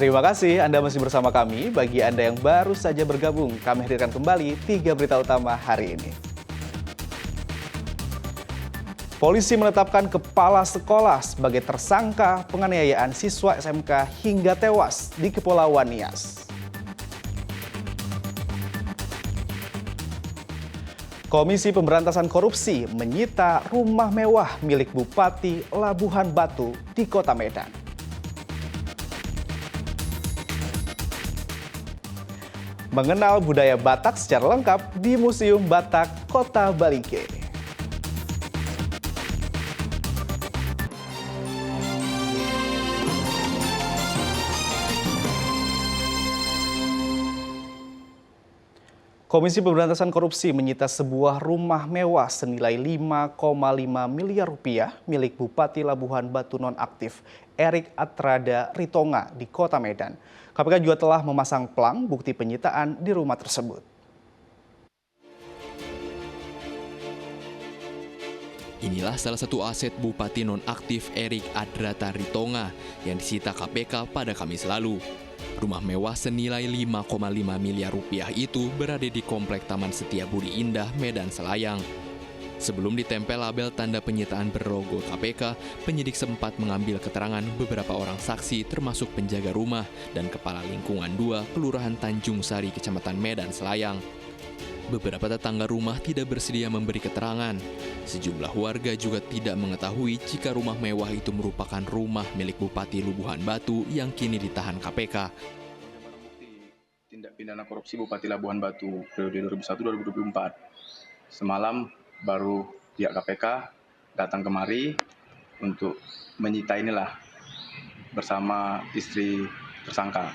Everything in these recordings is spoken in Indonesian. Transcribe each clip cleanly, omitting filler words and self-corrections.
Terima kasih Anda masih bersama kami. Bagi Anda yang baru saja bergabung, kami hadirkan kembali 3 berita utama hari ini. Polisi menetapkan kepala sekolah sebagai tersangka penganiayaan siswa SMK hingga tewas di Kepulauan Nias. Komisi Pemberantasan Korupsi menyita rumah mewah milik Bupati Labuhan Batu di Kota Medan. Mengenal budaya Batak secara lengkap di Museum Batak Kota Balige. Komisi Pemberantasan Korupsi menyita sebuah rumah mewah senilai 5,5 miliar rupiah milik Bupati Labuhan Batu nonaktif Erik Atrada Ritonga di Kota Medan. KPK juga telah memasang plang bukti penyitaan di rumah tersebut. Inilah salah satu aset Bupati nonaktif Erik Adrata Ritonga yang disita KPK pada Kamis lalu. Rumah mewah senilai 5,5 miliar rupiah itu berada di Komplek Taman Setiabudi Indah, Medan Selayang. Sebelum ditempel label tanda penyitaan berlogo KPK, penyidik sempat mengambil keterangan beberapa orang saksi termasuk penjaga rumah dan Kepala Lingkungan 2 Kelurahan Tanjung Sari, Kecamatan Medan Selayang. Beberapa tetangga rumah tidak bersedia memberi keterangan. Sejumlah warga juga tidak mengetahui jika rumah mewah itu merupakan rumah milik Bupati Labuhan Batu yang kini ditahan KPK. Tindak pidana korupsi Bupati Labuhan Batu periode 2001-2024. Semalam baru pihak KPK datang kemari untuk menyita inilah bersama istri tersangka.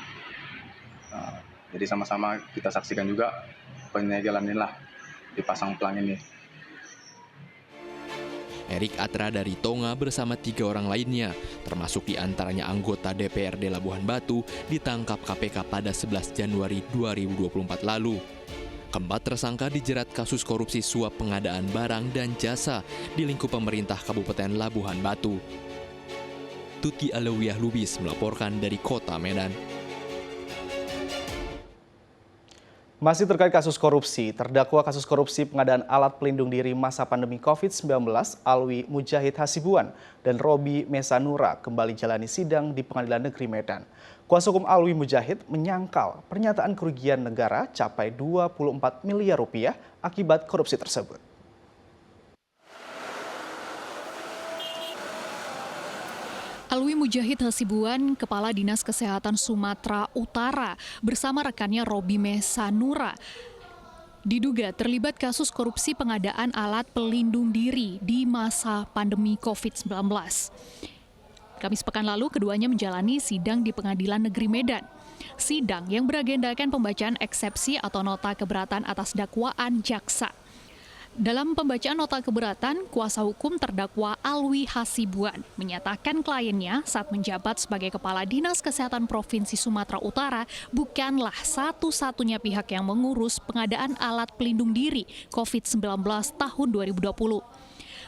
Jadi sama-sama kita saksikan juga penyegelan inilah dipasang pelang ini. Erik Atrada Ritonga bersama 3 orang lainnya, termasuk diantaranya anggota DPRD Labuhan Batu, ditangkap KPK pada 11 Januari 2024 lalu. Keempat tersangka dijerat kasus korupsi suap pengadaan barang dan jasa di lingkup pemerintah Kabupaten Labuhan Batu. Tuti Alawiyah Lubis melaporkan dari Kota Medan. Masih terkait kasus korupsi, terdakwa kasus korupsi pengadaan alat pelindung diri masa pandemi COVID-19 Alwi Mujahid Hasibuan dan Robi Mesanura kembali jalani sidang di Pengadilan Negeri Medan. Kuasa hukum Alwi Mujahid menyangkal pernyataan kerugian negara capai 24 miliar rupiah akibat korupsi tersebut. Alwi Mujahid Hasibuan, Kepala Dinas Kesehatan Sumatera Utara, bersama rekannya Robi Mesanura, diduga terlibat kasus korupsi pengadaan alat pelindung diri di masa pandemi COVID-19. Kamis pekan lalu, keduanya menjalani sidang di Pengadilan Negeri Medan. Sidang yang beragendakan pembacaan eksepsi atau nota keberatan atas dakwaan jaksa. Dalam pembacaan nota keberatan, kuasa hukum terdakwa Alwi Hasibuan menyatakan kliennya saat menjabat sebagai Kepala Dinas Kesehatan Provinsi Sumatera Utara bukanlah satu-satunya pihak yang mengurus pengadaan alat pelindung diri COVID-19 tahun 2020.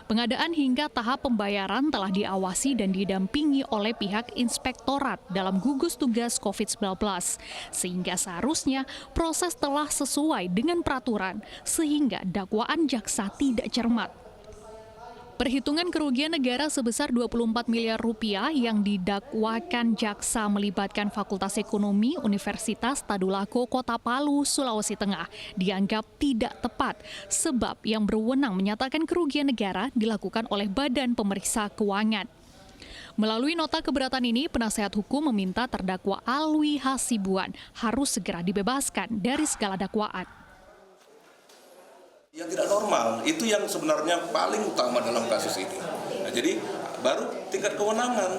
Pengadaan hingga tahap pembayaran telah diawasi dan didampingi oleh pihak inspektorat dalam gugus tugas COVID-19, sehingga seharusnya proses telah sesuai dengan peraturan, sehingga dakwaan jaksa tidak cermat. Perhitungan kerugian negara sebesar 24 miliar rupiah yang didakwakan jaksa melibatkan Fakultas Ekonomi Universitas Tadulako Kota Palu, Sulawesi Tengah dianggap tidak tepat sebab yang berwenang menyatakan kerugian negara dilakukan oleh Badan Pemeriksa Keuangan. Melalui nota keberatan ini, penasihat hukum meminta terdakwa Alwi Hasibuan harus segera dibebaskan dari segala dakwaan. Yang tidak normal, itu yang sebenarnya paling utama dalam kasus ini. Nah, jadi baru tingkat kewenangan,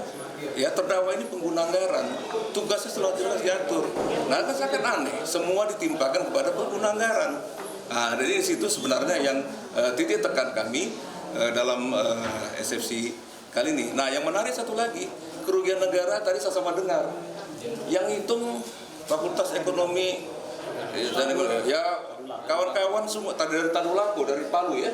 ya terdakwa ini pengguna anggaran, tugasnya selalu jelas diatur. Nah, kan sangat aneh, semua ditimpakan kepada pengguna anggaran. Nah, dari situ sebenarnya yang titik tekan kami dalam eksepsi kali ini. Nah, yang menarik satu lagi, kerugian negara tadi saya sama dengar, yang hitung Fakultas Ekonomi, ya kawan-kawan semua dari Tadulako, dari Palu ya.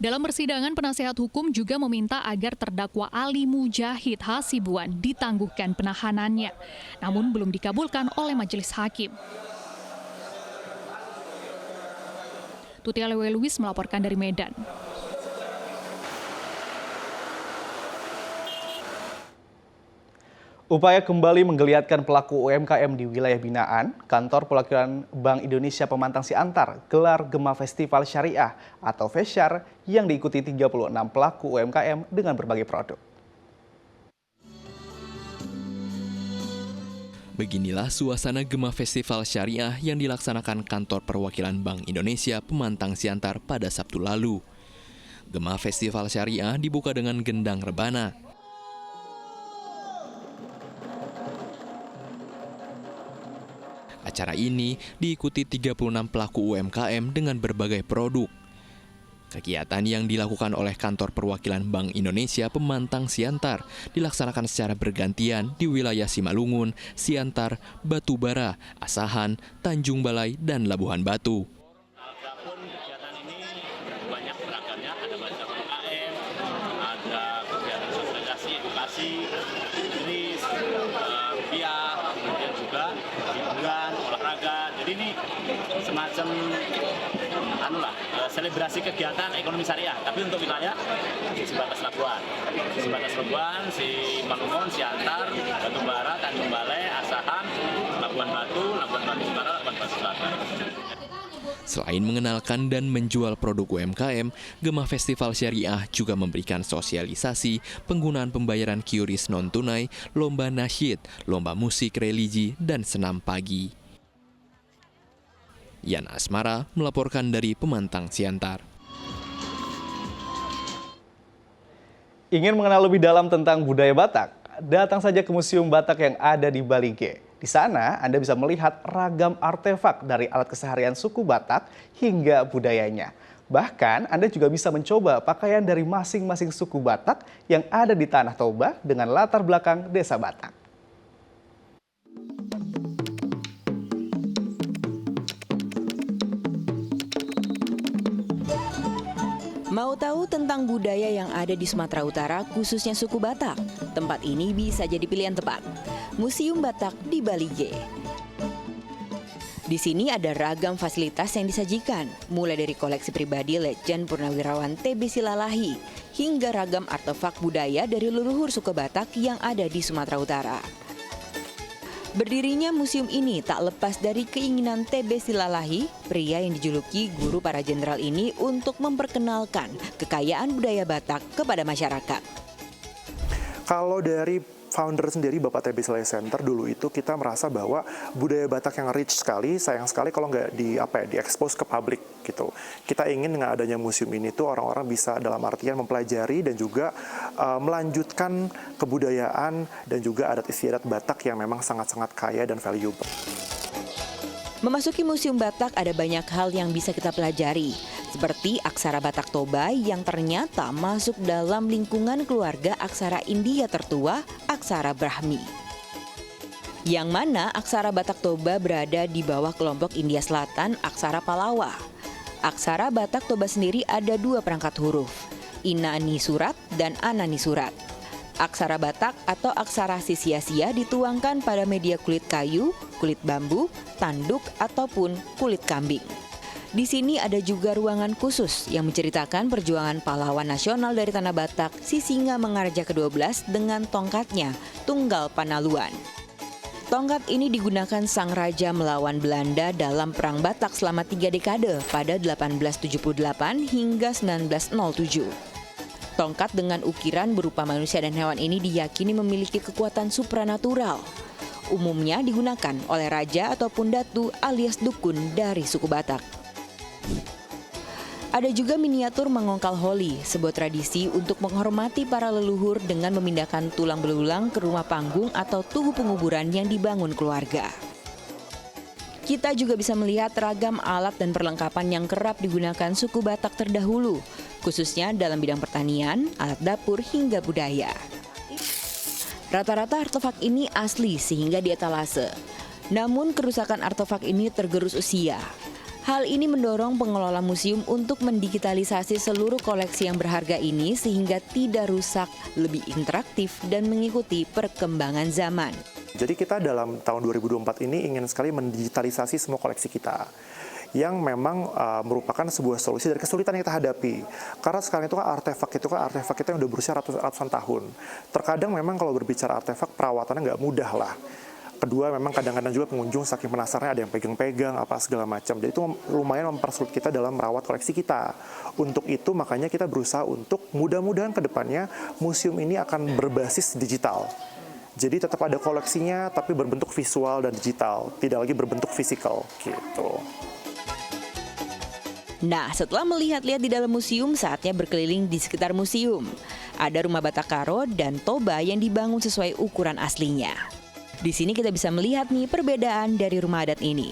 Dalam persidangan, penasihat hukum juga meminta agar terdakwa Ali Mujahid Hasibuan ditangguhkan penahanannya, namun belum dikabulkan oleh majelis hakim. Tuti Alewe Luis melaporkan dari Medan. Upaya kembali menggeliatkan pelaku UMKM di wilayah binaan, Kantor Perwakilan Bank Indonesia Pemantang Siantar gelar Gema Festival Syariah atau FESYAR yang diikuti 36 pelaku UMKM dengan berbagai produk. Beginilah suasana Gema Festival Syariah yang dilaksanakan Kantor Perwakilan Bank Indonesia Pemantang Siantar pada Sabtu lalu. Gema Festival Syariah dibuka dengan gendang rebana. Acara ini diikuti 36 pelaku UMKM dengan berbagai produk. Kegiatan yang dilakukan oleh Kantor Perwakilan Bank Indonesia Pemantang Siantar dilaksanakan secara bergantian di wilayah Simalungun, Siantar, Batubara, Asahan, Tanjung Balai, dan Labuhan Batu. Adapun kegiatan ini banyak beragamnya, ada banyak UMKM, ada kegiatan sosialisasi, edukasi, turis, rupiah, kemudian juga hiburan, olahraga. Jadi ini semacam selebrasi kegiatan ekonomi syariah, tapi untuk wilayah di sebatas Labuan. Di sebatas Labuan, Simalungun, Siantar, Batubara, Tanjung Balai, Asahan, Labuhan Batu Utara, Labuhan Batu Selatan. Selain mengenalkan dan menjual produk UMKM, Gema Festival Syariah juga memberikan sosialisasi penggunaan pembayaran QRIS non-tunai, lomba nasyid, lomba musik religi, dan senam pagi. Yan Asmara melaporkan dari Pemantang Siantar. Ingin mengenal lebih dalam tentang budaya Batak? Datang saja ke Museum Batak yang ada di Bali G. Di sana Anda bisa melihat ragam artefak dari alat keseharian suku Batak hingga budayanya. Bahkan Anda juga bisa mencoba pakaian dari masing-masing suku Batak yang ada di Tanah Toba dengan latar belakang desa Batak. Mau tahu tentang budaya yang ada di Sumatera Utara, khususnya suku Batak? Tempat ini bisa jadi pilihan tepat. Museum Batak di Bali G. Di sini ada ragam fasilitas yang disajikan, mulai dari koleksi pribadi Letjen Purnawirawan TB Silalahi, hingga ragam artefak budaya dari leluhur suku Batak yang ada di Sumatera Utara. Berdirinya museum ini tak lepas dari keinginan TB Silalahi, pria yang dijuluki guru para jenderal ini, untuk memperkenalkan kekayaan budaya Batak kepada masyarakat. Kalau dari founder sendiri, Bapak TB Silalahi Center, dulu itu kita merasa bahwa budaya Batak yang rich sekali, sayang sekali kalau nggak diekspos ke publik gitu. Kita ingin dengan adanya museum ini tuh orang-orang bisa dalam artian mempelajari dan juga melanjutkan kebudayaan dan juga adat istiadat Batak yang memang sangat-sangat kaya dan valuable. Memasuki Museum Batak ada banyak hal yang bisa kita pelajari, seperti aksara Batak Toba yang ternyata masuk dalam lingkungan keluarga aksara India tertua, aksara Brahmi. Yang mana aksara Batak Toba berada di bawah kelompok India Selatan, aksara Palawa. Aksara Batak Toba sendiri ada 2 perangkat huruf, Inani Surat dan Anani Surat. Aksara Batak atau aksara Sisia-sia dituangkan pada media kulit kayu, kulit bambu, tanduk, ataupun kulit kambing. Di sini ada juga ruangan khusus yang menceritakan perjuangan pahlawan nasional dari Tanah Batak, Sisinga Mangaraja ke-12 dengan tongkatnya, Tunggal Panaluan. Tongkat ini digunakan sang raja melawan Belanda dalam Perang Batak selama 3 dekade pada 1878 hingga 1907. Tongkat dengan ukiran berupa manusia dan hewan ini diyakini memiliki kekuatan supranatural. Umumnya digunakan oleh raja ataupun datu alias dukun dari suku Batak. Ada juga miniatur Mangongkal Holi, sebuah tradisi untuk menghormati para leluhur dengan memindahkan tulang belulang ke rumah panggung atau tugu penguburan yang dibangun keluarga. Kita juga bisa melihat ragam alat dan perlengkapan yang kerap digunakan suku Batak terdahulu, khususnya dalam bidang pertanian, alat dapur, hingga budaya. Rata-rata artefak ini asli sehingga dietalase. Namun kerusakan artefak ini tergerus usia. Hal ini mendorong pengelola museum untuk mendigitalisasi seluruh koleksi yang berharga ini sehingga tidak rusak, lebih interaktif, dan mengikuti perkembangan zaman. Jadi kita dalam tahun 2024 ini ingin sekali mendigitalisasi semua koleksi kita, yang memang merupakan sebuah solusi dari kesulitan yang kita hadapi. Karena sekarang itu kan artefak kita yang udah berusia ratusan tahun. Terkadang memang kalau berbicara artefak, perawatannya nggak mudah lah. Kedua, memang kadang-kadang juga pengunjung saking penasarannya ada yang pegang-pegang, apa segala macam. Jadi itu lumayan mempersulit kita dalam merawat koleksi kita. Untuk itu makanya kita berusaha untuk mudah-mudahan ke depannya museum ini akan berbasis digital. Jadi tetap ada koleksinya tapi berbentuk visual dan digital, tidak lagi berbentuk fisikal gitu. Nah, setelah melihat-lihat di dalam museum, saatnya berkeliling di sekitar museum. Ada rumah Batak Karo dan Toba yang dibangun sesuai ukuran aslinya. Di sini kita bisa melihat nih perbedaan dari rumah adat ini.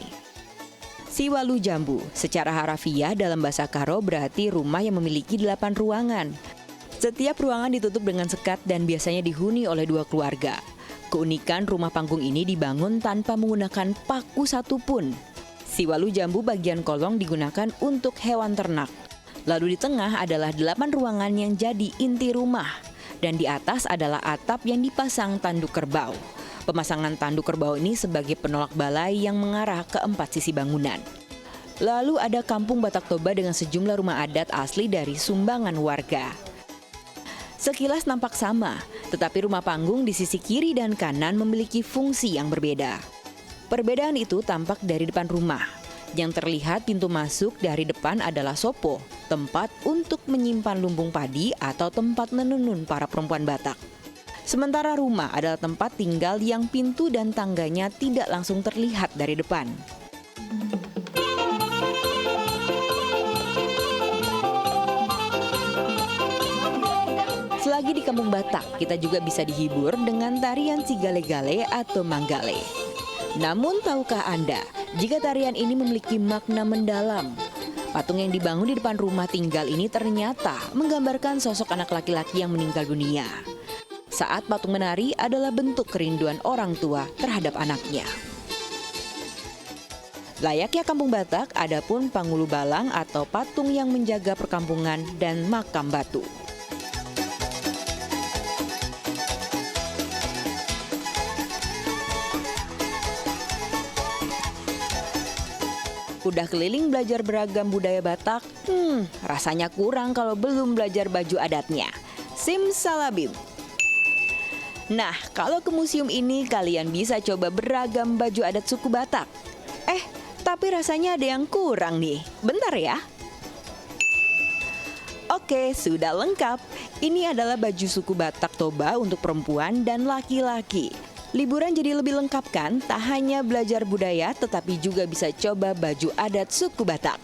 Siwalu Jambu, secara harafiah dalam bahasa Karo berarti rumah yang memiliki 8 ruangan. Setiap ruangan ditutup dengan sekat dan biasanya dihuni oleh 2 keluarga. Keunikan rumah panggung ini dibangun tanpa menggunakan paku satupun. Siwalu Jambu bagian kolong digunakan untuk hewan ternak. Lalu di tengah adalah 8 ruangan yang jadi inti rumah. Dan di atas adalah atap yang dipasang tanduk kerbau. Pemasangan tanduk kerbau ini sebagai penolak balai yang mengarah ke 4 sisi bangunan. Lalu ada kampung Batak Toba dengan sejumlah rumah adat asli dari sumbangan warga. Sekilas nampak sama, tetapi rumah panggung di sisi kiri dan kanan memiliki fungsi yang berbeda. Perbedaan itu tampak dari depan rumah. Yang terlihat pintu masuk dari depan adalah sopo, tempat untuk menyimpan lumbung padi atau tempat menenun para perempuan Batak. Sementara rumah adalah tempat tinggal yang pintu dan tangganya tidak langsung terlihat dari depan. Selagi di Kampung Batak, kita juga bisa dihibur dengan tarian Sigale-gale atau Manggale. Namun tahukah Anda, jika tarian ini memiliki makna mendalam? Patung yang dibangun di depan rumah tinggal ini ternyata menggambarkan sosok anak laki-laki yang meninggal dunia. Saat patung menari adalah bentuk kerinduan orang tua terhadap anaknya. Layaknya Kampung Batak, adapun Pangulu Balang atau patung yang menjaga perkampungan dan makam batu. Udah keliling belajar beragam budaya Batak? Rasanya kurang kalau belum belajar baju adatnya. Simsalabim. Nah, kalau ke museum ini kalian bisa coba beragam baju adat suku Batak. Tapi rasanya ada yang kurang nih. Bentar ya. Oke, sudah lengkap. Ini adalah baju suku Batak Toba untuk perempuan dan laki-laki. Liburan jadi lebih lengkap kan? Tak hanya belajar budaya, tetapi juga bisa coba baju adat suku Batak.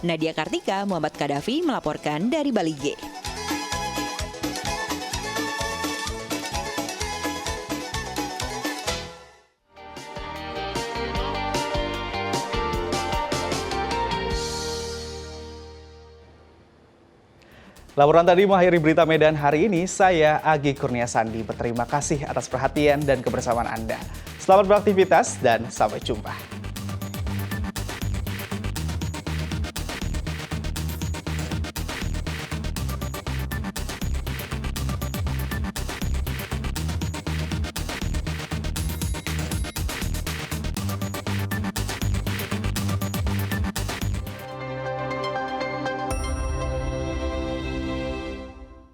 Nadia Kartika, Muhammad Kadafi melaporkan dari Bali G. Laporan tadi mengakhiri berita Medan hari ini. Saya Agi Kurnia Sandi. Berterima kasih atas perhatian dan kebersamaan Anda. Selamat beraktivitas dan sampai jumpa.